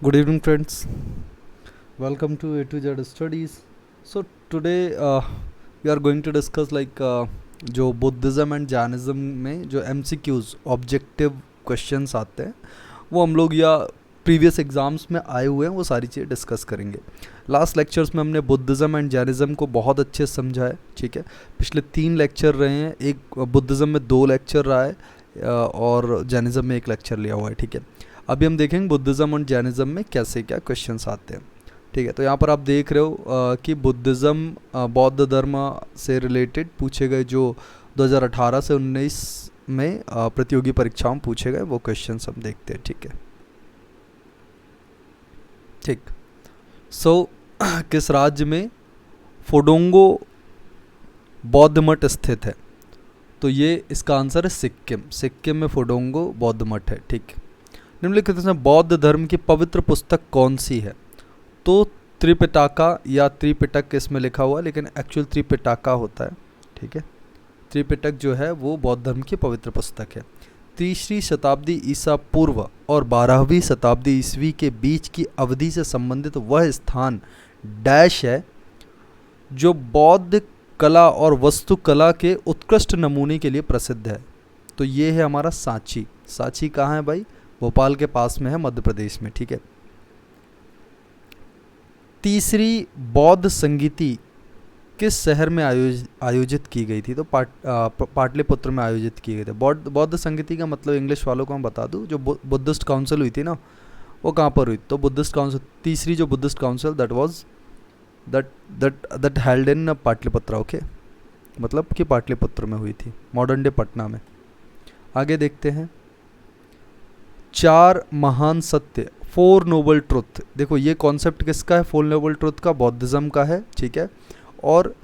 Good evening, friends. Welcome to A to Z Studies. So today we are going to discuss जो Buddhism and Jainism में जो MCQs objective questions आते हैं वो हम लोग या प्रीवियस एग्ज़ाम्स में आए हुए हैं वो सारी चीज़ें डिस्कस करेंगे। लास्ट लेक्चर्स में हमने बुद्धिज़्म एंड जैनिज़्म को बहुत अच्छे से समझा है, ठीक है। पिछले 3 लेक्चर रहे हैं, एक बुद्धिज़्म में 2 लेक्चर रहा है और जैनिज़्म में 1 लेक्चर लिया हुआ है, ठीक है। अभी हम देखेंगे बुद्धिज़्म और जैनिज़्म में कैसे क्या क्वेश्चंस आते हैं, ठीक है। तो यहाँ पर आप देख रहे हो कि बुद्धिज़्म बौद्ध धर्म से रिलेटेड पूछे गए जो 2018 से 19 में प्रतियोगी परीक्षाओं में पूछे गए वो क्वेश्चंस हम देखते हैं, ठीक है। ठीक। सो किस राज्य में फोडोंगो बौद्ध मठ स्थित है? तो ये इसका आंसर है सिक्किम। सिक्किम में फोडोंगो बौद्ध मठ है, ठीक। निम्नलिखित में बौद्ध धर्म की पवित्र पुस्तक कौन सी है? तो त्रिपिटका या त्रिपिटक इसमें लिखा हुआ, लेकिन एक्चुअल त्रिपिटका होता है, ठीक है। त्रिपिटक जो है वो बौद्ध धर्म की पवित्र पुस्तक है। 3री शताब्दी ईसा पूर्व और 12वीं शताब्दी ईस्वी के बीच की अवधि से संबंधित वह स्थान डैश है जो बौद्ध कला और वास्तुकला के उत्कृष्ट नमूने के लिए प्रसिद्ध है। तो ये है हमारा सांची। सांची कहाँ है भाई? भोपाल के पास में है, मध्य प्रदेश में, ठीक है। 3री बौद्ध संगीति किस शहर में आयोजित की गई थी? तो पाटलिपुत्र में आयोजित की गई थी। बौद्ध संगीति का मतलब इंग्लिश वालों को मैं बता दूं, जो बुद्धिस्ट काउंसिल हुई थी ना, वो कहाँ पर हुई? तो बुद्धिस्ट काउंसिल, 3री जो Buddhist council that held in Pataliputra, okay. मतलब कि पाटलिपुत्र में हुई थी, मॉडर्न डे पटना में। आगे देखते हैं 4 महान सत्य, 4 नोबल ट्रुथ। देखो ये कॉन्सेप्ट किसका है? 4 नोबल ट्रुथ का बौद्धिज्म का है, ठीक है। और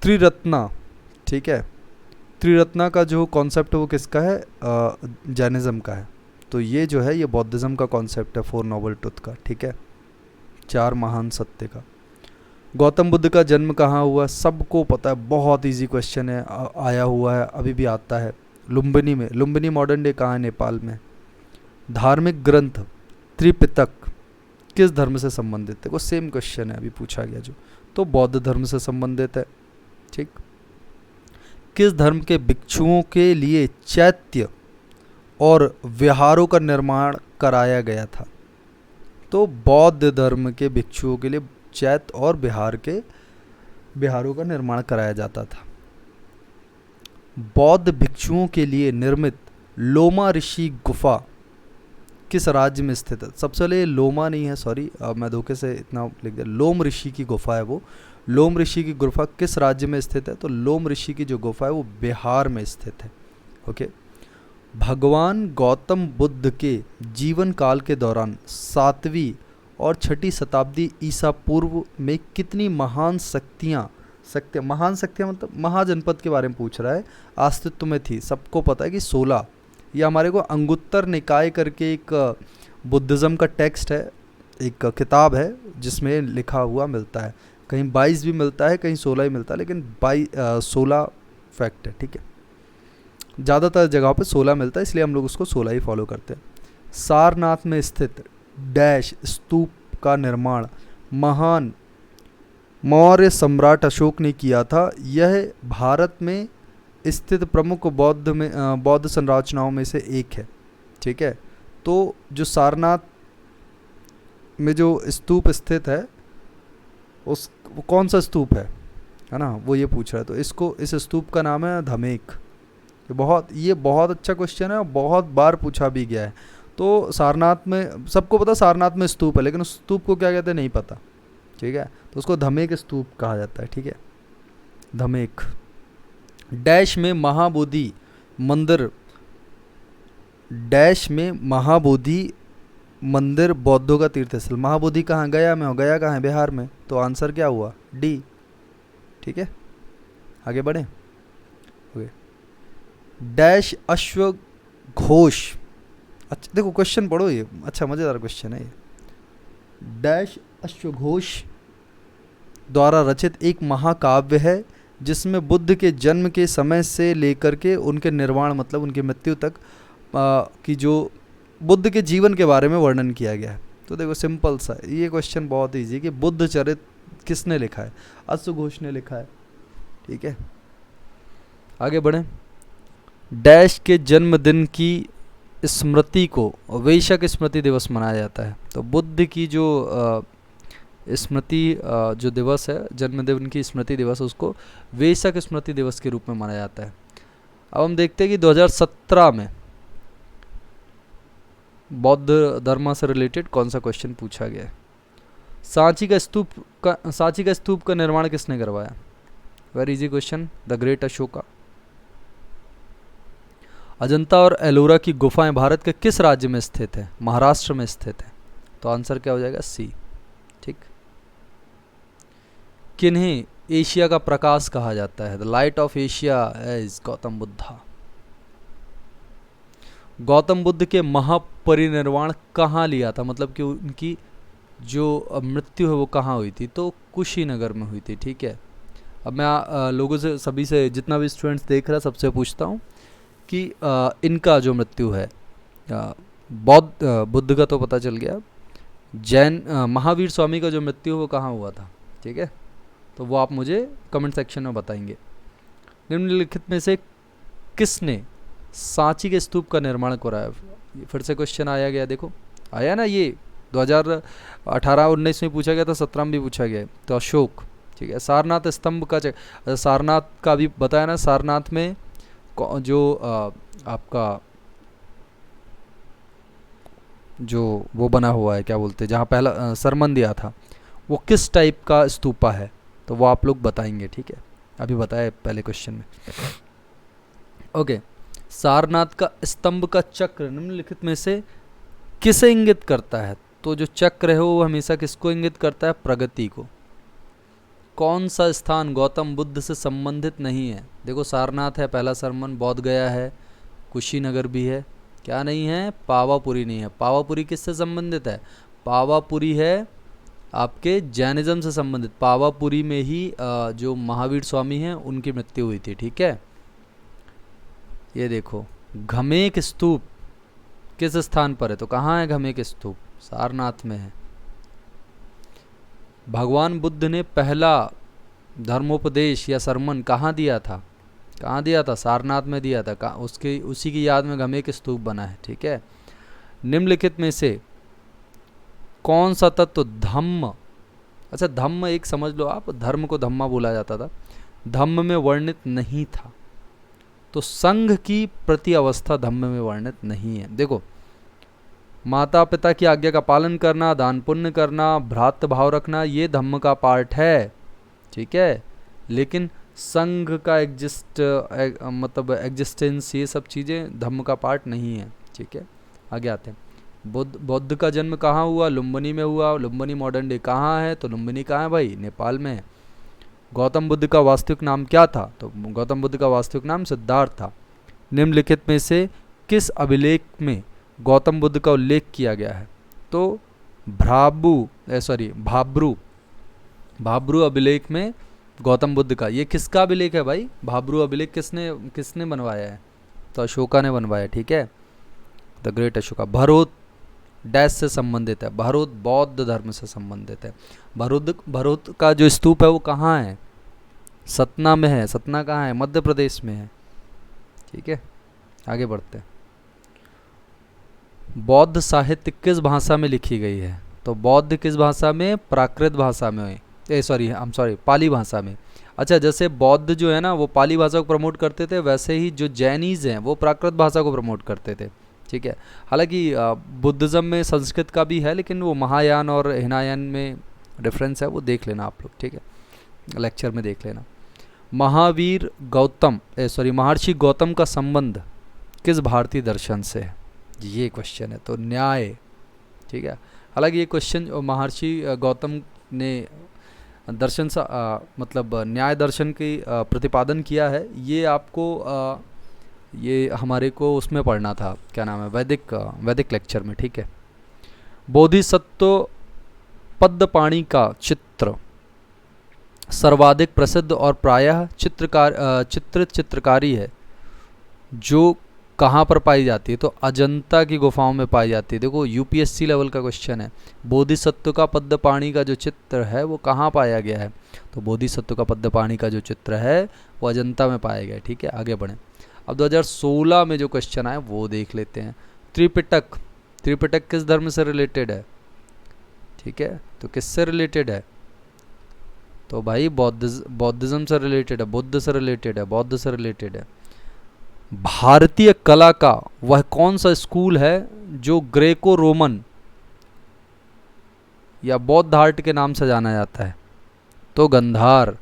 त्रिरत्ना, ठीक है, त्रिरत्ना का जो कॉन्सेप्ट है वो किसका है? जैनिज्म का है। तो ये जो है ये बौद्धिज्म का कॉन्सेप्ट है 4 नोबल ट्रुथ का, ठीक है, 4 महान सत्य का। गौतम बुद्ध का जन्म कहाँ हुआ? सबको पता है, बहुत इजी क्वेश्चन है, आया हुआ है, अभी भी आता है। लुम्बिनी में। लुम्बिनी मॉडर्न डे कहाँ है? नेपाल में। धार्मिक ग्रंथ त्रिपिटक किस धर्म से संबंधित है? वो सेम क्वेश्चन है, अभी पूछा गया जो, तो बौद्ध धर्म से संबंधित है, ठीक। किस धर्म के भिक्षुओं के लिए चैत्य और विहारों का निर्माण कराया गया था? तो बौद्ध धर्म के भिक्षुओं के लिए चैत्य और विहारों का निर्माण कराया जाता था। बौद्ध भिक्षुओं के लिए निर्मित लोमा ऋषि गुफा किस राज्य में स्थित है? सबसे पहले लोमा नहीं है, सॉरी, मैं धोखे से इतना लिख दिया, लोम ऋषि की गुफा है वो। लोम ऋषि की गुफा किस राज्य में स्थित है? तो लोम ऋषि की जो गुफा है वो बिहार में स्थित है, ओके। भगवान गौतम बुद्ध के जीवन काल के दौरान 7वीं और 6ठी शताब्दी ईसा पूर्व में कितनी महान शक्तियाँ मतलब महाजनपद के बारे में पूछ रहा है, अस्तित्व में थी? सबको पता है कि 16। ये हमारे को अंगुत्तर निकाय करके एक बुद्धिज़्म का टेक्स्ट है, एक किताब है जिसमें लिखा हुआ मिलता है। कहीं 22 भी मिलता है, कहीं 16 ही मिलता है, लेकिन 16 फैक्ट है, ठीक है। ज़्यादातर जगह पे 16 मिलता है, इसलिए हम लोग उसको 16 ही फॉलो करते हैं। सारनाथ में स्थित डैश स्तूप का निर्माण महान मौर्य सम्राट अशोक ने किया था। यह भारत में स्थित प्रमुख बौद्ध संरचनाओं में से एक है, ठीक है। तो जो सारनाथ में जो स्तूप स्थित है वो कौन सा स्तूप है ना, वो ये पूछ रहा है। तो इस स्तूप का नाम है धमेक। ये बहुत अच्छा क्वेश्चन है और बहुत बार पूछा भी गया है। तो सारनाथ में सबको पता, सारनाथ में स्तूप है, लेकिन उस स्तूप को क्या कहते हैं नहीं पता, ठीक है। तो उसको धमेक स्तूप कहा जाता है, ठीक है, धमेक। डैश में महाबोधि मंदिर बौद्धों का तीर्थ स्थल। महाबोधि कहाँ? गया में हो। गया कहाँ है? बिहार में। तो आंसर क्या हुआ? डी, ठीक है। आगे बढ़े, ओके। डैश अश्व घोष, अच्छा देखो क्वेश्चन पढ़ो, ये अच्छा मज़ेदार क्वेश्चन है ये। डैश अश्वघोष द्वारा रचित एक महाकाव्य है जिसमें बुद्ध के जन्म के समय से लेकर के उनके निर्वाण मतलब उनकी मृत्यु तक की जो बुद्ध के जीवन के बारे में वर्णन किया गया है। तो देखो सिंपल सा है ये क्वेश्चन, बहुत इजी है कि बुद्ध चरित किसने लिखा है? अश्वघोष ने लिखा है। ठीक है, आगे बढ़ें। डैश के जन्मदिन की स्मृति को वैशाख स्मृति दिवस मनाया जाता है। तो बुद्ध की जो स्मृति जो दिवस है, जन्मदिन की स्मृति दिवस, उसको वैशाख स्मृति दिवस के रूप में माना जाता है। अब हम देखते हैं कि 2017 में बौद्ध धर्म से रिलेटेड कौन सा क्वेश्चन पूछा गया है। सांची का स्तूप का निर्माण किसने करवाया? Very easy question, the great Ashoka. Ajanta और एलोरा की गुफाएं भारत के किस राज्य में स्थित है? महाराष्ट्र में स्थित है। तो आंसर क्या हो जाएगा? सी। ठीक। किन्हें एशिया का प्रकाश कहा जाता है? The light of Asia is Gautam Buddha. Gautam Buddha के महापरिनिर्वाण कहाँ लिया था, मतलब कि उनकी जो मृत्यु है वो कहाँ हुई थी? तो कुशीनगर में हुई थी। ठीक है, अब मैं लोगों से, सभी से, जितना भी स्टूडेंट्स देख रहा है सबसे पूछता हूँ कि इनका जो मृत्यु है, बुद्ध का तो पता चल गया, जैन महावीर स्वामी का जो मृत्यु वो कहाँ हुआ था? ठीक है, तो वो आप मुझे कमेंट सेक्शन में बताएंगे। निम्नलिखित में से किसने सांची के स्तूप का निर्माण कराया? फिर से क्वेश्चन आया गया, देखो आया ना, ये 2018-19 में पूछा गया था, 17 में भी पूछा गया है। तो अशोक। ठीक है, सारनाथ स्तंभ का सारनाथ का भी बताया ना, सारनाथ में जो आपका जो वो बना हुआ है, क्या बोलते हैं, जहाँ पहला सरमन दिया था, वो किस टाइप का स्तूपा है? तो वो आप लोग बताएंगे। ठीक है, अभी बताया पहले क्वेश्चन में। ओके, सारनाथ का स्तंभ का चक्र निम्नलिखित में से किसे इंगित करता है? तो जो चक्र है वो हमेशा किसको इंगित करता है? प्रगति को। कौन सा स्थान गौतम बुद्ध से संबंधित नहीं है? देखो सारनाथ है, पहला सरमन, बोध गया है, कुशीनगर भी है, क्या नहीं है? पावापुरी नहीं है। पावापुरी किससे संबंधित है? पावापुरी है आपके जैनिज्म से संबंधित। पावापुरी में ही जो महावीर स्वामी हैं उनकी मृत्यु हुई थी। ठीक है, ये देखो घमेक स्तूप किस स्थान पर है? तो कहाँ है घमेक स्तूप? सारनाथ में है। भगवान बुद्ध ने पहला धर्मोपदेश या सरमन कहाँ दिया था? कहाँ दिया था? सारनाथ में दिया था। उसके उसी की याद में घमेक स्तूप बना है। ठीक है, निम्नलिखित में से कौन सा तत्व धम्म, अच्छा धम्म एक समझ लो आप, धर्म को धम्मा बोला जाता था, धम्म में वर्णित नहीं था? तो संघ की प्रति अवस्था धम्म में वर्णित नहीं है। देखो माता पिता की आज्ञा का पालन करना, दान पुण्य करना, भ्रातृ भाव रखना, ये धम्म का पार्ट है। ठीक है, लेकिन संघ का मतलब एग्जिस्टेंस, ये सब चीज़ें धम्म का पार्ट नहीं है। ठीक है, आगे आते हैं। बौद्ध का जन्म कहाँ हुआ? लुम्बिनी में हुआ। लुम्बिनी मॉडर्न डे कहाँ है? तो लुम्बिनी कहाँ है भाई? नेपाल में है। गौतम बुद्ध का वास्तविक नाम क्या था? तो गौतम बुद्ध का वास्तविक नाम सिद्धार्थ था। निम्नलिखित में से किस अभिलेख में गौतम बुद्ध का उल्लेख किया गया है? तो भाब्रू अभिलेख में गौतम बुद्ध का, ये किसका अभिलेख है भाई? भाब्रू अभिलेख किसने बनवाया है? तो अशोका ने बनवाया। ठीक है, द ग्रेट अशोका। भरोत डैश से संबंधित है? भरोत बौद्ध धर्म से संबंधित है। भरोत का जो स्तूप है वो कहाँ है? सतना में है। सतना कहाँ है? मध्य प्रदेश में है। ठीक है, आगे बढ़ते हैं। बौद्ध साहित्य किस भाषा में लिखी गई है? तो बौद्ध किस भाषा में? प्राकृत भाषा में, पाली भाषा में। अच्छा, जैसे बौद्ध जो है ना वो पाली भाषा को प्रमोट करते थे, वैसे ही जो जैनीज हैं वो प्राकृत भाषा को प्रमोट करते थे। ठीक है, हालांकि बुद्धिज़्म में संस्कृत का भी है, लेकिन वो महायान और हिनायान में डिफरेंस है, वो देख लेना आप लोग। ठीक है, लेक्चर में देख लेना। महर्षि गौतम का संबंध किस भारतीय दर्शन से है? ये क्वेश्चन है। तो न्याय। ठीक है, हालांकि ये क्वेश्चन महर्षि गौतम ने दर्शन मतलब न्याय दर्शन की प्रतिपादन किया है, ये आपको ये हमारे को उसमें पढ़ना था, क्या नाम है, वैदिक लेक्चर में। ठीक है, बोधिसत्व पद्मपाणि का चित्र सर्वाधिक प्रसिद्ध और प्रायः चित्रकारी है, जो कहाँ पर पाई जाती है? तो अजंता की गुफाओं में पाई जाती है। देखो यूपीएससी लेवल का क्वेश्चन है। बोधिसत्व का पद्मपाणि का जो चित्र है वो कहाँ पाया गया है? तो बोधिसत्व का पद्मपाणि का जो चित्र है वो अजंता में पाया गया है। ठीक है, आगे बढ़ें। अब 2016 में जो क्वेश्चन आए वो देख लेते हैं। त्रिपिटक, त्रिपिटक किस धर्म से रिलेटेड है? ठीक है, तो किससे रिलेटेड है? तो भाई बौद्धिज्म से रिलेटेड है, बुद्ध से रिलेटेड है, बौद्ध से रिलेटेड है। भारतीय कला का वह कौन सा स्कूल है जो ग्रेको रोमन या बौद्ध आर्ट के नाम से जाना जाता है? तो गंधार।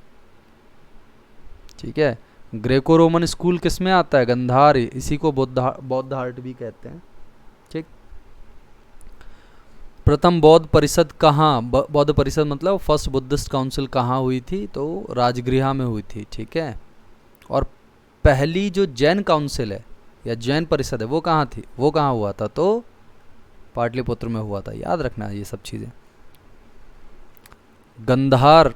ठीक है, ग्रेको रोमन स्कूल किस में आता है? गंधार, इसी को बौद्ध आर्ट भी कहते हैं। ठीक, प्रथम बौद्ध परिषद कहाँ, बौद्ध परिषद मतलब फर्स्ट बुद्धिस्ट काउंसिल कहाँ हुई थी? तो राजगृह में हुई थी। ठीक है, और पहली जो जैन काउंसिल है या जैन परिषद है वो कहाँ थी? वो कहाँ हुआ था? तो पाटलिपुत्र में हुआ था। याद रखना ये सब चीज़ें। गंधार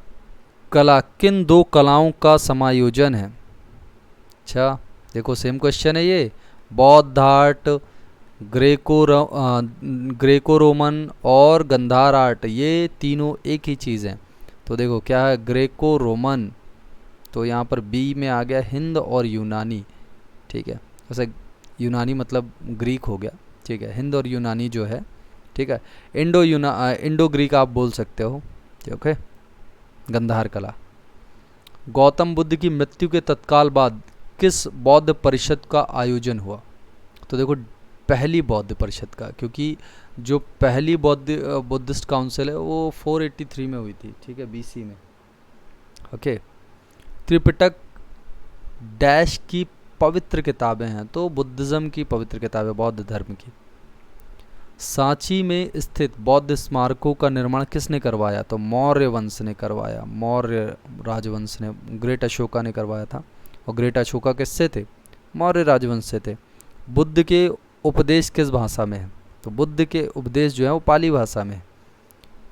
कला किन दो कलाओं का समायोजन है? अच्छा देखो सेम क्वेश्चन है ये। बौद्ध आर्ट, ग्रेको रोमन और गंधार आर्ट, ये तीनों एक ही चीज़ हैं। तो देखो क्या है? ग्रेको रोमन, तो यहाँ पर बी में आ गया हिंद और यूनानी। ठीक है, वैसे यूनानी मतलब ग्रीक हो गया। ठीक है, हिंद और यूनानी जो है, ठीक है, इंडो ग्रीक आप बोल सकते हो। ओके, गंधार कला। गौतम बुद्ध की मृत्यु के तत्काल बाद किस बौद्ध परिषद का आयोजन हुआ? तो देखो पहली बौद्ध परिषद का, क्योंकि जो पहली बुद्धिस्ट काउंसिल है वो 483 में हुई थी। ठीक है, बीसी में। ओके, त्रिपिटक डैश की पवित्र किताबें हैं? तो बुद्धिज्म की पवित्र किताबें, बौद्ध धर्म की। सांची में स्थित बौद्ध स्मारकों का निर्माण किसने करवाया? तो मौर्य वंश ने करवाया, मौर्य राजवंश ने, ग्रेट अशोका ने करवाया था। और ग्रेट अशोका किससे थे? मौर्य राजवंश से थे। बुद्ध के उपदेश किस भाषा में है? तो बुद्ध के उपदेश जो है वो पाली भाषा में है।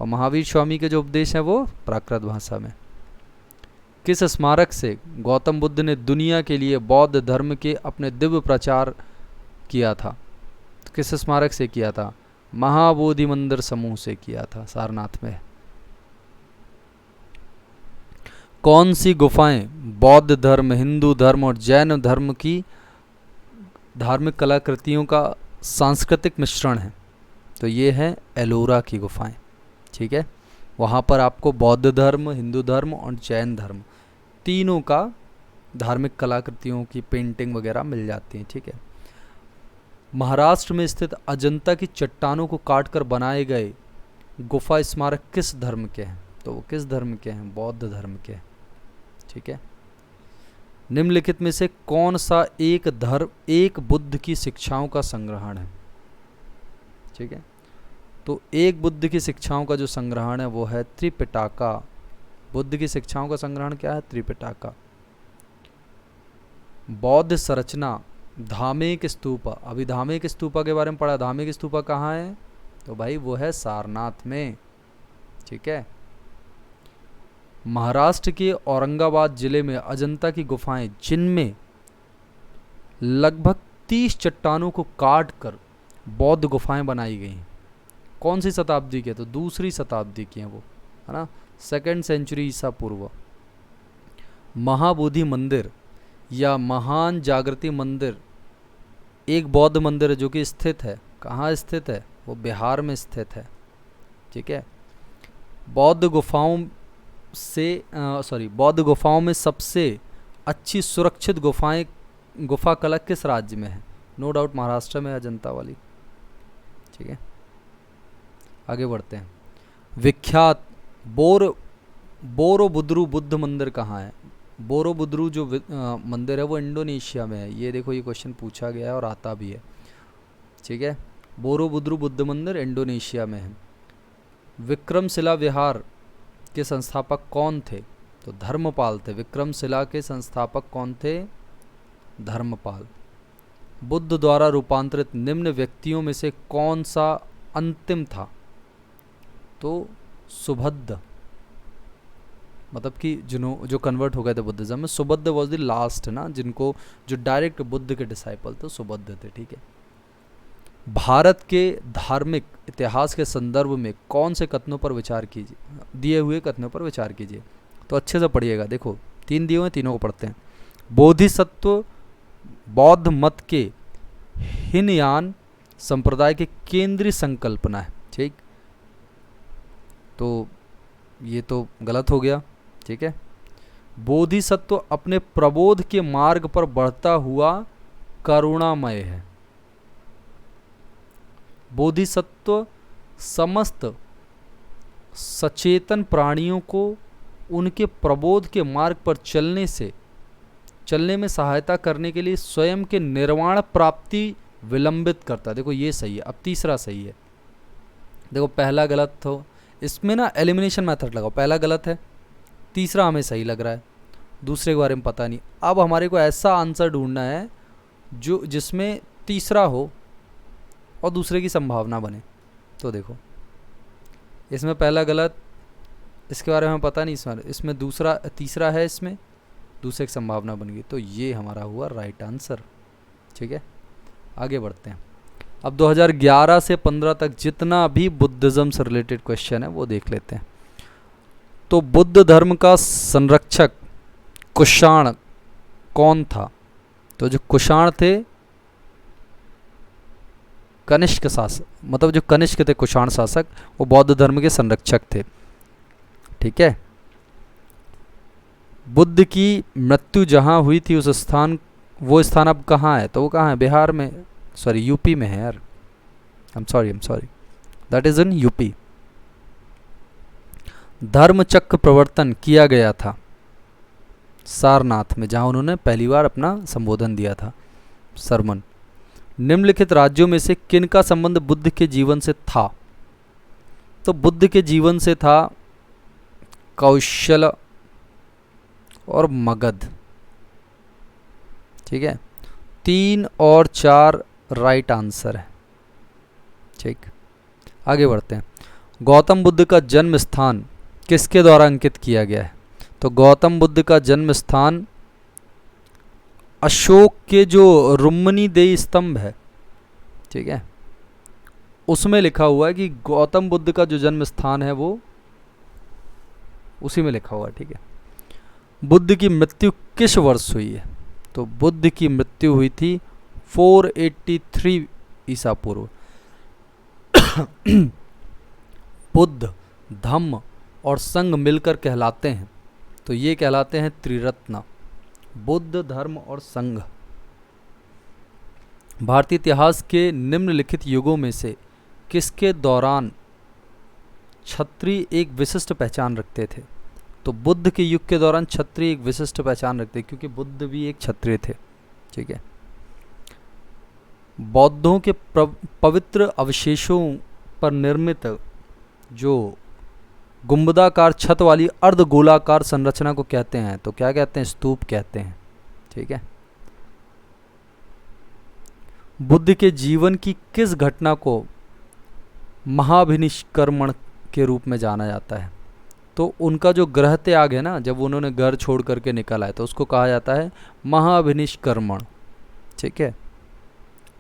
और महावीर स्वामी के जो उपदेश हैं वो प्राकृत भाषा में। किस स्मारक से गौतम बुद्ध ने दुनिया के लिए बौद्ध धर्म के अपने दिव्य प्रचार किया था? तो किस स्मारक से किया था? महाबोधि मंदिर समूह से किया था, सारनाथ में। कौन सी गुफाएं बौद्ध धर्म, हिंदू धर्म और जैन धर्म की धार्मिक कलाकृतियों का सांस्कृतिक मिश्रण है? तो ये है एलोरा की गुफाएं। ठीक है, वहाँ पर आपको बौद्ध धर्म, हिंदू धर्म और जैन धर्म तीनों का धार्मिक कलाकृतियों की पेंटिंग वगैरह मिल जाती हैं। ठीक है, महाराष्ट्र में स्थित अजंता की चट्टानों को काटकर बनाए गए गुफा स्मारक किस धर्म के हैं? तो वो किस धर्म के हैं? बौद्ध धर्म के। ठीक है, निम्नलिखित में से कौन सा एक बुद्ध की शिक्षाओं का संग्रहण है? ठीक है, तो एक बुद्ध की शिक्षाओं का जो संग्रहण है वो है त्रिपिटका। बुद्ध की शिक्षाओं का संग्रहण क्या है? त्रिपिटका। बौद्ध संरचना धामेक स्तूपा, अभी धामेक स्तूपा के बारे में पढ़ा। धामेक स्तूपा कहाँ है? तो भाई वो है सारनाथ में। ठीक है, महाराष्ट्र के औरंगाबाद जिले में अजंता की गुफाएं, जिनमें लगभग 30 चट्टानों को काट कर बौद्ध गुफाएं बनाई गई हैं, कौन सी शताब्दी के? तो दूसरी शताब्दी की हैं वो, है ना, 2nd सेंचुरी ईसा पूर्व। महाबोधि मंदिर या महान जागृति मंदिर एक बौद्ध मंदिर है जो कि स्थित है, कहाँ स्थित है? वो बिहार में स्थित है। ठीक है, बौद्ध गुफाओं में सबसे अच्छी सुरक्षित गुफा कला किस राज्य में है? नो डाउट महाराष्ट्र में है, अजंता वाली। ठीक है, आगे बढ़ते हैं। विख्यात बोरोबुद्रू बुद्ध मंदिर कहाँ है? बोरोबुद्रू जो मंदिर है वो इंडोनेशिया में है। ये देखो ये क्वेश्चन पूछा गया है और आता भी है। ठीक है, बोरोबुद्रू बुद्ध मंदिर इंडोनेशिया में है। विक्रमशिला विहार के संस्थापक कौन थे? तो धर्मपाल थे। विक्रमशिला के संस्थापक कौन थे? धर्मपाल। बुद्ध द्वारा रूपांतरित निम्न व्यक्तियों में से कौन सा अंतिम था? तो सुबुद्ध। मतलब कि जो कन्वर्ट हो गए थे बुद्धिज्म में। सुबुद्ध वॉज द लास्ट ना, जिनको जो डायरेक्ट बुद्ध के डिसाइपल थे सुबुद्ध थे, ठीक है। भारत के धार्मिक इतिहास के संदर्भ में कौन से कथनों पर विचार कीजिए, दिए हुए कथनों पर विचार कीजिए। तो अच्छे से पढ़िएगा, देखो 3 दिए हुए, तीनों को पढ़ते हैं। बोधिसत्व बौद्ध मत के हीनयान संप्रदाय की केंद्रीय संकल्पना है, ठीक। तो ये तो गलत हो गया, ठीक है। बोधिसत्व अपने प्रबोध के मार्ग पर बढ़ता हुआ करुणामय है। बोधिसत्व समस्त सचेतन प्राणियों को उनके प्रबोध के मार्ग पर चलने में सहायता करने के लिए स्वयं के निर्वाण प्राप्ति विलंबित करता है। देखो ये सही है। अब तीसरा सही है। देखो पहला गलत हो, इसमें ना एलिमिनेशन मेथड लगाओ। पहला गलत है, तीसरा हमें सही लग रहा है, दूसरे के बारे में पता नहीं। अब हमारे को ऐसा आंसर ढूंढना है जो जिसमें तीसरा हो और दूसरे की संभावना बने। तो देखो इसमें पहला गलत, इसके बारे में पता नहीं, इसमें दूसरा तीसरा है, इसमें दूसरे की संभावना बन गई। तो ये हमारा हुआ राइट आंसर, ठीक है। आगे बढ़ते हैं। अब 2011 से 15 तक जितना भी बुद्धिज्म से रिलेटेड क्वेश्चन है वो देख लेते हैं। तो बुद्ध धर्म का संरक्षक कुषाण कौन था? तो जो कुषाण थे कनिष्क शासक, मतलब जो कनिष्क थे कुषाण शासक, वो बौद्ध धर्म के संरक्षक थे, ठीक है। बुद्ध की मृत्यु जहाँ हुई थी उस स्थान, वो स्थान अब कहाँ है? तो वो कहाँ है? बिहार में, सॉरी यूपी में है यार। I am sorry, that is in UP. धर्मचक्र प्रवर्तन किया गया था सारनाथ में, जहाँ उन्होंने पहली बार अपना संबोधन दिया था, सरमन। निम्नलिखित राज्यों में से किन का संबंध बुद्ध के जीवन से था? तो बुद्ध के जीवन से था कौशल और मगध, ठीक है। 3 और 4 राइट आंसर है, ठीक। आगे बढ़ते हैं। गौतम बुद्ध का जन्म स्थान किसके द्वारा अंकित किया गया है? तो गौतम बुद्ध का जन्म स्थान अशोक के जो रुम्मनी देई स्तंभ है, ठीक है, उसमें लिखा हुआ है कि गौतम बुद्ध का जो जन्म स्थान है वो उसी में लिखा हुआ है, ठीक है। बुद्ध की मृत्यु किस वर्ष हुई है? तो बुद्ध की मृत्यु हुई थी 483 ईसा पूर्व। बुद्ध, धम्म और संघ मिलकर कहलाते हैं, तो ये कहलाते हैं त्रिरत्न, बुद्ध, धर्म और संघ। भारतीय इतिहास के निम्नलिखित युगों में से किसके दौरान क्षत्रिय एक विशिष्ट पहचान रखते थे? तो बुद्ध के युग के दौरान क्षत्रिय एक विशिष्ट पहचान रखते, क्योंकि बुद्ध भी एक क्षत्रिय थे, ठीक है। बौद्धों के पवित्र अवशेषों पर निर्मित जो गुंबदाकार छत वाली अर्धगोलाकार संरचना को कहते हैं, तो क्या कहते हैं? स्तूप कहते हैं, ठीक है। बुद्ध के जीवन की किस घटना को महाभिनिष्क्रमण के रूप में जाना जाता है? तो उनका जो गृह त्याग है ना, जब उन्होंने घर छोड़ करके निकल आए, तो उसको कहा जाता है महाभिनिष्क्रमण, ठीक है।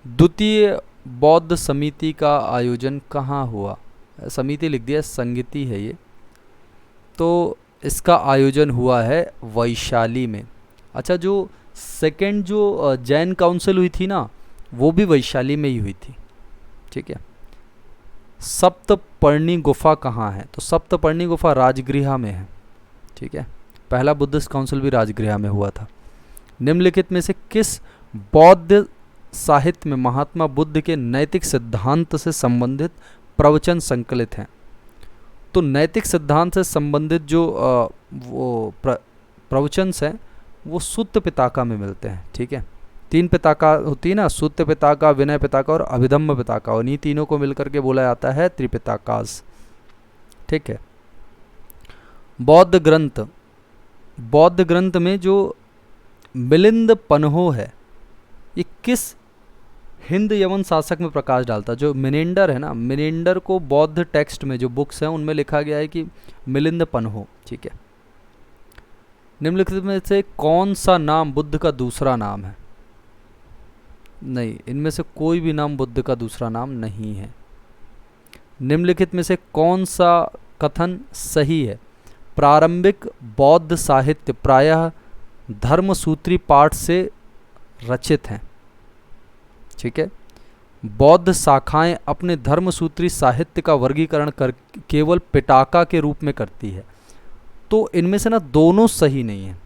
द्वितीय बौद्ध समिति का आयोजन कहाँ हुआ? समिति लिख दिया, संगति है ये। तो इसका आयोजन हुआ है वैशाली में। अच्छा, जो सेकंड जो जैन काउंसिल हुई थी ना, वो भी वैशाली में ही हुई थी, ठीक है। सप्तपर्णी गुफा कहाँ है? तो सप्तपर्णी गुफा राजगृह में है, ठीक है। पहला बुद्धिस्ट काउंसिल भी राजगृह में हुआ था। निम्नलिखित में से किस बौद्ध साहित्य में महात्मा बुद्ध के नैतिक सिद्धांत से संबंधित प्रवचन संकलित हैं? तो नैतिक सिद्धांत से संबंधित जो वो प्रवचंस हैं वो सुत्त पिताका में मिलते हैं, ठीक है। 3 पिताका होती है ना, सुत्त पिताका, विनय पिताका और अभिधम्म पिताका, और इन्हीं तीनों को मिलकर के बोला जाता है त्रिपिताकास, ठीक है। बौद्ध ग्रंथ में जो मिलिंद पन्हो है, ये किस हिंद यवन शासक में प्रकाश डालता? जो मिनेंडर है ना, मिनेंडर को बौद्ध टेक्स्ट में जो बुक्स हैं उनमें लिखा गया है कि मिलिंद पन्हो, ठीक है। निम्नलिखित में से कौन सा नाम बुद्ध का दूसरा नाम है? नहीं, इनमें से कोई भी नाम बुद्ध का दूसरा नाम नहीं है। निम्नलिखित में से कौन सा कथन सही है? प्रारंभिक बौद्ध साहित्य प्रायः धर्मसूत्री पाठ से रचित हैं। ठीक है, बौद्ध शाखाएं अपने धर्मसूत्री साहित्य का वर्गीकरण कर केवल पिटाका के रूप में करती है। तो इनमें से ना दोनों सही नहीं है।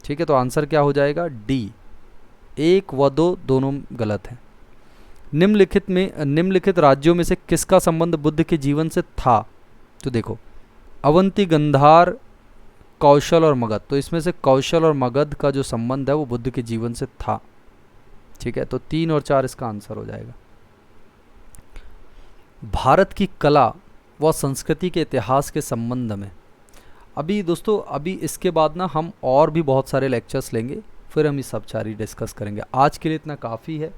ठीक है, तो आंसर क्या हो जाएगा? डी, 1 व 2 दोनों गलत हैं। निम्नलिखित राज्यों में से किसका संबंध बुद्ध के जीवन से था? तो देखो, अवंती, गंधार, कौशल और मगध। तो इसमें से कौशल और मगध का जो संबंध है वो बुद्ध के जीवन से था। ठीक है, तो 3 और 4 इसका आंसर हो जाएगा। भारत की कला व संस्कृति के इतिहास के संबंध में अभी दोस्तों, अभी इसके बाद ना हम और भी बहुत सारे लेक्चर्स लेंगे, फिर हम ये सब सारी डिस्कस करेंगे। आज के लिए इतना काफ़ी है।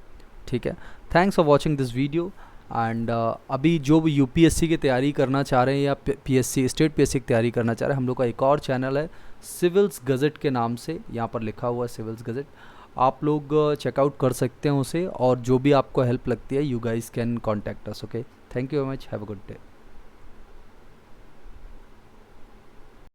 ठीक है, thanks for watching this video. And अभी जो भी यूपीएससी की तैयारी करना चाह रहे हैं या पीएससी, स्टेट पीएससी की तैयारी करना चाह रहे हैं, हम लोग का एक और चैनल है सिविल्स गज़ट के नाम से, यहाँ पर लिखा हुआ है सिविल्स गज़ट। आप लोग चेकआउट कर सकते हैं उसे, और जो भी आपको हेल्प लगती है, you guys can contact us. Okay, thank you very much, have a good day.